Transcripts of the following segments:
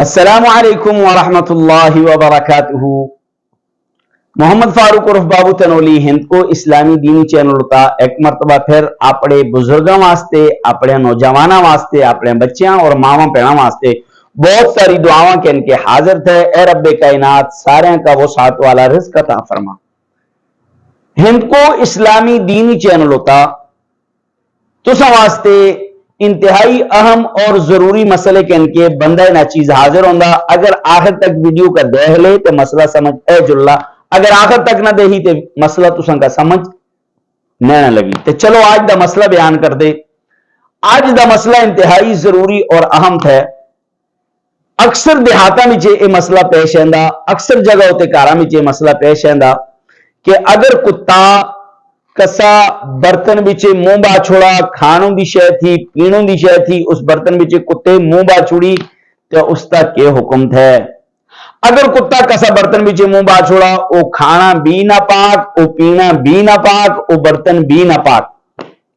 अस्सलामु अलैकुम वरहमतुल्लाहि वबरकातुहू। मोहम्मद फारूक उर्फ बाबू तनोली हिंद को इस्लामी दीनी चैनल होता एक मरतबा फिर अपने बुजुर्गों वास्ते, अपने नौजवानों वास्ते, अपने बच्चों और मावा भैणों वास्ते बहुत सारी दुआवां कह के हाजिर थे। ए रब्बे कायनात सारे का वो साथ वाला रिज़्क अता फरमा। हिंद को इस्लामी दीनी चैनल होता तुसा वास्ते इंतहाई अहम और जरूरी मसले कह के बंदा ना चीज हाजिर होंदा। अगर आखिर तक वीडियो का देख ले तो मसला समझ ए जुल्ला, अगर आखिर तक ना देही तो मसला तुसा का समझ न लगी। तो चलो आज दा मसला बयान कर दे। आज दा मसला इंतहाई जरूरी और अहम है। अक्सर देहाता में ये मसला पेश आंदा, अक्सर जगह होते कारा में ये मसला पेश आंदा कि अगर कुत्ता कसा बर्तन बिचे मुंह बा छोड़ा, खानों की शय थी, पीनों की शय थी, उस बर्तन बिचे कुत्ते मुंह बा छुड़ी तो उसका क्या हुक्म है। अगर कुत्ता कसा बर्तन बिचे मुंह बा छोड़ा, वो खाना भी ना पाक, वो पीना भी ना पाक, वो बर्तन भी ना पाक।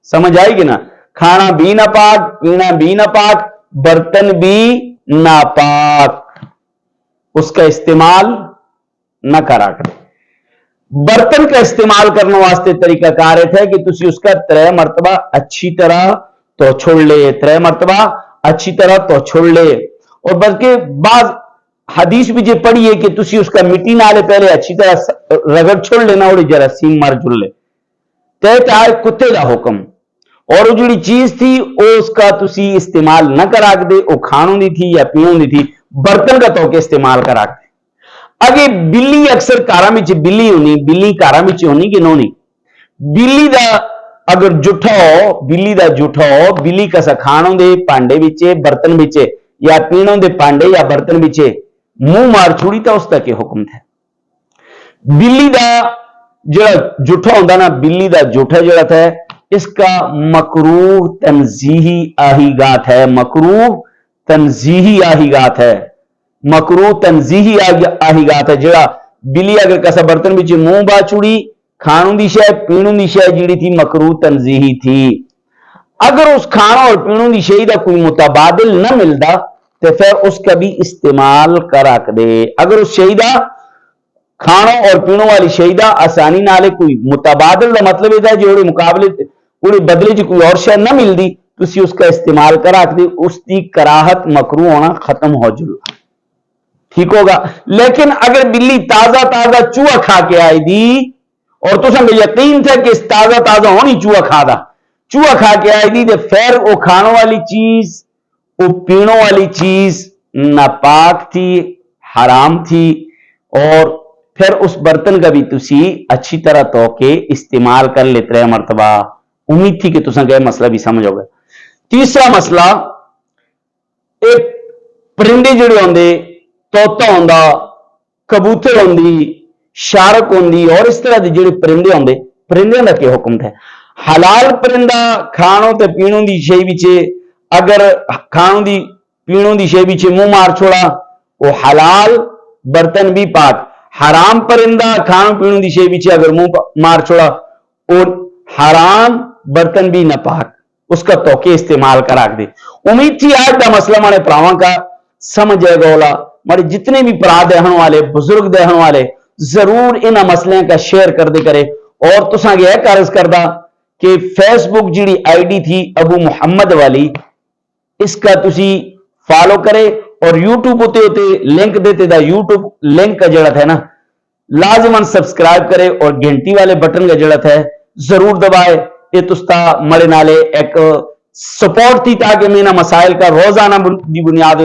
समझ आएगी ना? खाना भी ना पाक, पीना भी ना पाक, बर्तन भी ना पाक, उसका इस्तेमाल न करा करे। बर्तन का इस्तेमाल करने वास्ते तरीका कार है कि तुसी उसका 3 मरतबा अच्छी तरह तो छोड़ ले, 3 मरतबा अच्छी तरह तो छोड़ ले। और बल्कि बाज हदीस भी जे पढ़ी है कि तुसी उसका मिट्टी नाले पहले अच्छी तरह रगड़ छोड़ लेना और जरा सींग मार जुड़ ले। तय आए कुत्ते का हुक्म और जी चीज थी वो उसका तुसी इस्तेमाल न करा दे, वो खानों दी थी या पीनों दी थी, बर्तन का तो के इस्तेमाल करा दे। अगे बिल्ली अक्सर कारा में बिल्ली होनी, बिल्ली कारा में होनी कि नोनी। बिल्ली दा अगर जुठा हो, बिल्ली दा जुठा हो, बिल्ली कसा खानों दे भांडे बिचे, बर्तन बिचे या पीनों दे भांडे या बर्तन बिचे मुंह मार छुड़ी तो उसका के हुक्म है। बिल्ली दा जड़ा जुठा होंदा ना, बिल्ली दा जुठा जड़ा है इसका मकरूह तंजीही आहीगात है, मकरूह तंजीही आहीगात है, मकरूह तंजीही आहीगात है। जड़ा बिल्ली अगर कसा बर्तन बिच मुंह बा छुड़ी, खानों की शय पीनों की शय जी थी मकरूह तंजीही थी। अगर उस खाना और पीनों की शय का कोई मुतबादिल न मिलता तो फिर उसका भी इस्तेमाल करा दे। अगर उस शय का खानों और पीनों वाली शय का आसानी नाले कोई मुतबादिल का मतलब यह जो मुकाबले पूरे बदले च कोई और शय न मिलती तुसी उसका इस्तेमाल करा दे, उसकी कराहत मकरूह होना खत्म हो जुला, ठीक होगा। लेकिन अगर बिल्ली ताजा ताजा चूहा खा के आई दी और तुसा यकीन था कि ताजा ताजा होनी चूहा खा के आई दी तो फिर वो खानों वाली चीज, वो पीनों वाली चीज नापाक थी, हराम थी और फिर उस बर्तन का भी तुसी अच्छी तरह तो के इस्तेमाल कर ले 3 मरतबा। उम्मीद थी कि तुसा क्या मसला भी समझोगे। तीसरा मसला, एक परिंदे जिहड़े होंदे, तोता होंदा, कबूतर होंदी, शारक होंदी और इस तरह के जिहड़े परिंदे होंदे, परिंदे का क्या हुक्म है। हलाल परिंदा खानों ते पीनों की शय बिचे अगर खानों की पीनों की शय बिचे मुंह मार छोड़ा वो हलाल, बर्तन भी पाक। हराम परिंदा खानों पीनों की शय बिचे अगर मुंह मार छोड़ा और हराम, बर्तन भी नापाक, उसका तोके इस्तेमाल करा दे। उम्मीद थी आज का मसला माने प्रावा का समझ आएगा वाला। मारे जितने भी भरा देखने वाले, बुजुर्ग देखने वाले जरूर इन मसले का शेयर कर दे करे। और तुसा यह कार्य करदा कि फेसबुक जी आईडी थी अबू मुहम्मद वाली, इसका तुसी फॉलो करे और यूट्यूब होते होते लिंक देते दा यूट्यूब लिंक का जरूरत है ना लाजमन सब्सक्राइब करे और घंटी वाले बटन का जरूरत है जरूर दबाए। ये तुस्ता मरे नाले एक सपोर्ट थी ताकि मेरा मसाइल का रोजाना बुनियाद